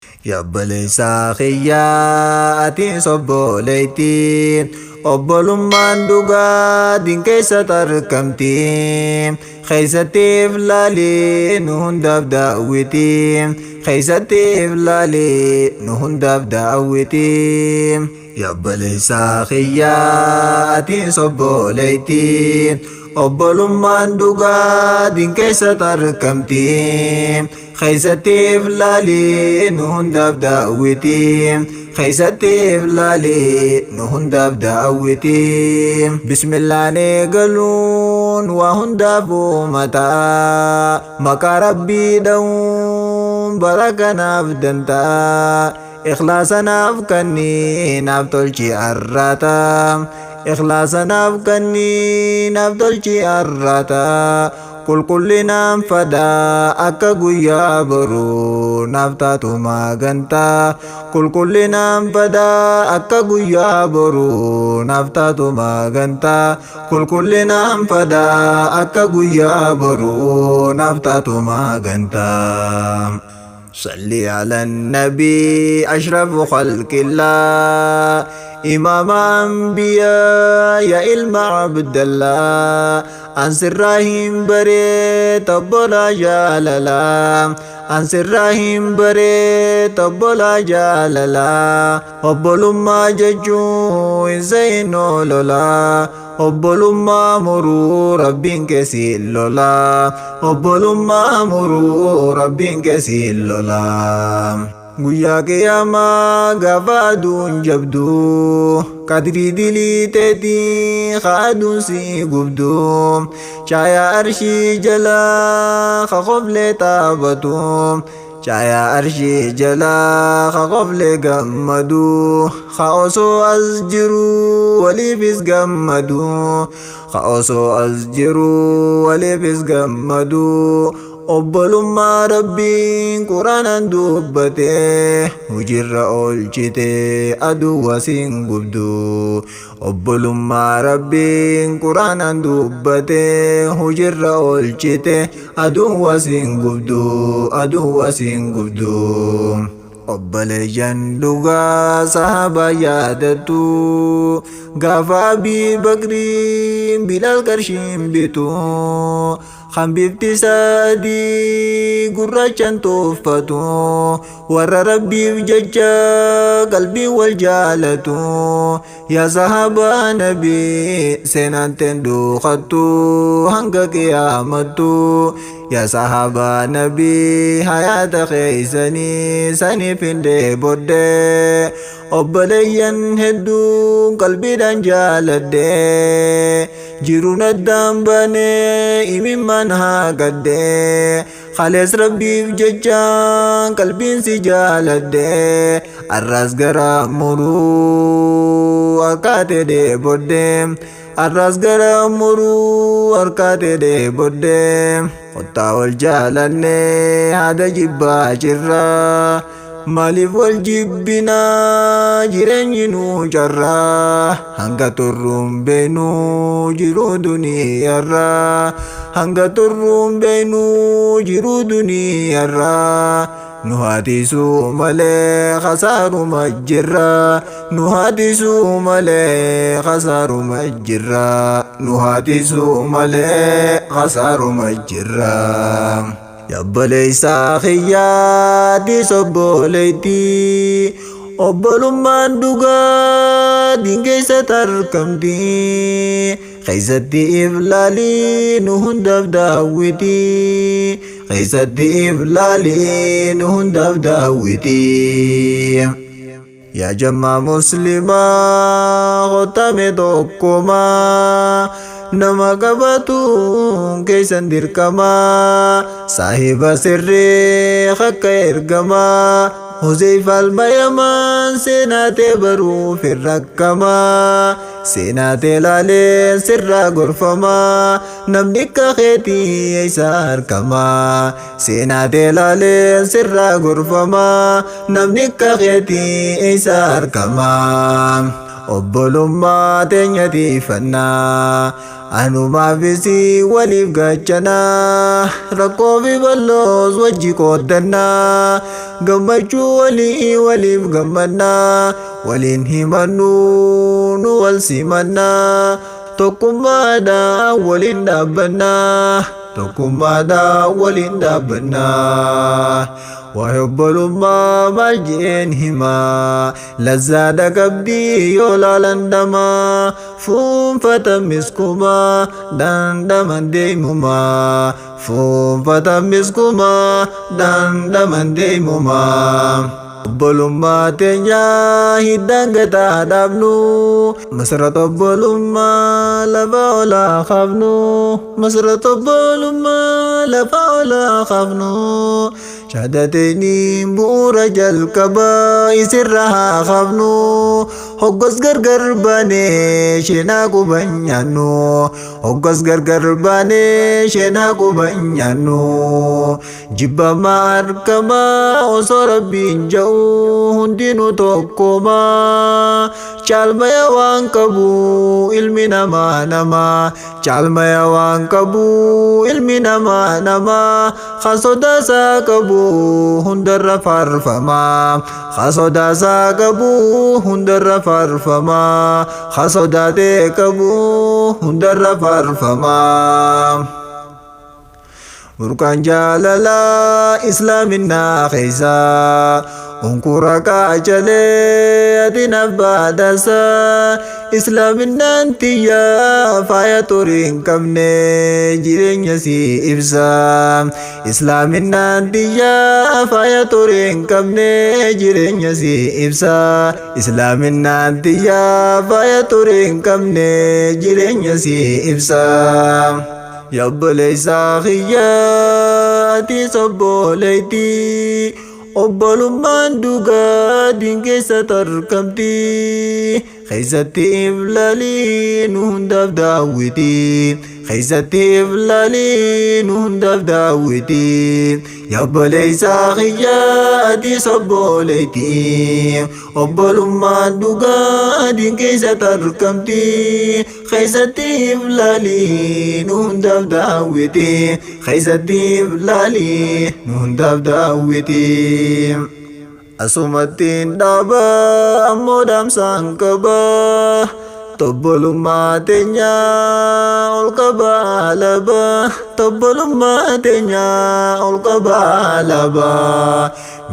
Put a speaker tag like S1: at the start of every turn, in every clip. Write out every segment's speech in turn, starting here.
S1: Yabbalesa khiyyaati sobboleeytiin obbolummaan dhugaa dinkeessa tarkamtiin keeysattiif laalii nu hundaaf daawwitiin keeysattiif laalii nu hundaaf daawwitiin yabbalesa khiyyaati sobboleeytiin obbolummaan dhugaa dinkeessa tarkamtiin keeysattiif laalii nu hundaaf daawwitiin keeysattiif laalii nu hundaaf daawwitiin bismillaan eegaluun waa hundaafuu mataa maqaa rabbii dha'uun bara kanaaf dantaa ikhlaasanaaf kanniinaaf tolchi arrata ikhlaasanaaf kanniinaaf tolchi arrata qulqullinaan fadaa akka guyyaa boruu naaf taatu maagantaa qulqullinaan fadaa akka guyyaa boruu naaf taatu maagantaa qulqullinaan fadaa akka guyyaa boruu naaf taatu maagantaa صلي على النبي أشرف خلق الله إمام أنبياء يا إلما عبد الله أنصر راهيم بري تبلا جاللا أنصر راهيم بري تبلا جاللا وبلما ججو زينو لولا obbolummaa muruu rabbiin keessiin lola obbolummaa muruu rabbiin keessiin lola guyyaa qiyaamaa gaafa aduun jabdu qadrii dilii teetii kaaduun si gubdu caayaa arshii jala qoflee taphatu caayaa arshii jala qoflee gammadu osoo as jiru waliifis gammadu osoo as jiru waliifis gammadu obbolummaa rabbiin quraanaan dubbate hujirra oolchite aduu wasiin gubdu obbolummaa rabbiin quraanaan dubbate hujirra oolchite aduu wasiin gubdu aduu wasiin gubdu obboleeyyan dhugaa sahaaba yaadatu gaafa Abii Bakriin Bilaal qarshiin bitu kan bifti sadii gurraachaan tuuffatu warra rabbiif jecha qalbii wal jaalatu yaa sahaaba nabii seenaan teen duuqattu hanga qiyaamattu yaa sahaaba nabii hayaata keeysanii saniif hin dheebodde obboleeyyan hedduun qalbiidhaan jaaladde jiruun addaan baanee imimmaan haa gadde khalees rabbiif jecha qalbiin si jaaladde arras gara muruu harkaate dheebodde arras gara muruu harkaate dheebodde qottaa wal jaalanne haada jibbaa jirra maaliif wal jibbinaa jireenyi nuu carraa hanga turruun beenuu jiruu duniyaarraa hanga turruun beenuu jiruu duniyaarraa nu haadisuu malee khasaaruma jirra nu haadisuu malee khasaaruma jirra nu haadisuu malee khasaaruma jirra yabbalesa khiyyaati sobboleeytii obbolummaan dhugaa dinkeessa tarkamti keeysattiif laalii nu hundaaf daawwiti keeysattiif laalii nu hundaaf daawwiti yaa jammaa muslimaa qotame tokkomaa nama qabatuun keeysan dirqamaa saahiba sirrii akka ergamaa Huzeyfa almayamaan seenaatee baruuf hin rakkamaa seenaatee laaleen sirraa gorfamaa namni akka keetii isa harkamaa seenaatee laaleen sirraa gorfamaa namni akka keetii isa harkamaa obbolummaa teenya tiifannaa anumaaf isii waliif gaachanaa rakkoo fi bal'oos wajji qooddannaa gammachuu waliif gammannaa waliin himannu nu wal simannaa tokkummaadhaan waliin dhaabbannaa tokkummaadhaan waliin dhaabbannaa waayobbolummaa maal jeen himaa lazzaadha qabdii yoo laalandamaa fuunfata miskumaa dandhaman deemumaa fuunfata miskumaa dandhaman deemumaa obbolummaa teenya hiddaan gataa dhaabnu masirratti obbolummaa lafa olaa qabnu masirratti obbolummaa lafa olaa qabnu shahaadateeni bu'uura jalqabaa isirraa haa qabnu hoggos gargar baanee sheenaa quban nyaannu hoggos gargar baanee sheenaa quban nyaannu jibbamaa argamaa osoo rabbiin ja'u hundinuu tokkomaa caalmaya waan qabu ilmi namaa caalmaya waan qabu ilmi namaa khasodaasaa qabu hundarra faarfamaa khasodaasaa qabu hundarra faarfamaa khasodaatee qabu hundarra faarfamaa burqaan jaalalaa islaaminaa keessaa unkura kaachalee adinaaf baadhasaa islaaminaan tiyyaa faaya turii hin qabne jireenya si ibsaa islaaminaan tiyyaa faaya turii hin qabne jireenya si ibsaa islaaminaan tiyyaa faaya turii hin qabne jireenya si ibsaa yaa obboleessaa kiyyaa ati obboleettii obbolummaan dhugaa diin keessatti argamti keessatti iflaalii nu hundaaf daawwiti keessatti iflaalii nu hundaaf daawwiti yaa obboleessaa kiyyaa ati obboleettii obbolummaan dhugaa diin keessatti argamti keessatti iflaalii nu hundaaf daawwiti keessatti iflaalii nu hundaaf daawwiti asumattiin dhaaba ammoo dhaamsaan qaba tobbolummaa teenya ol qaba alaba tobbolummaa teenya ol qaba alaba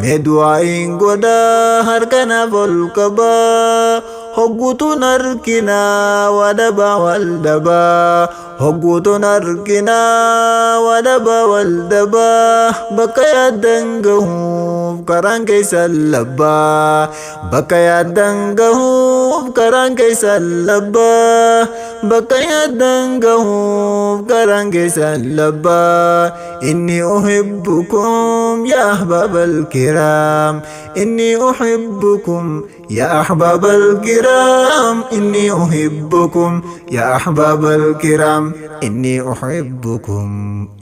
S1: mee du'aayin godha harkanaaf ol qaba hogguutuun arginaa wadaba waldaba hogguutuun arginaa wadaba waldaba bakka yaaddan gahuuf karaan keessan labbaa bakka yaaddan gahuuf karaan keessan labbaa bakka yaaddan gahuuf karaan keessan labbaa inni uhibbukum ya ahbabal kiram inni uhibbukum يا أحباب الكرام إني أحبكم يا أحباب الكرام إني أحبكم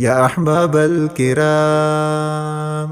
S1: يا أحباب الكرام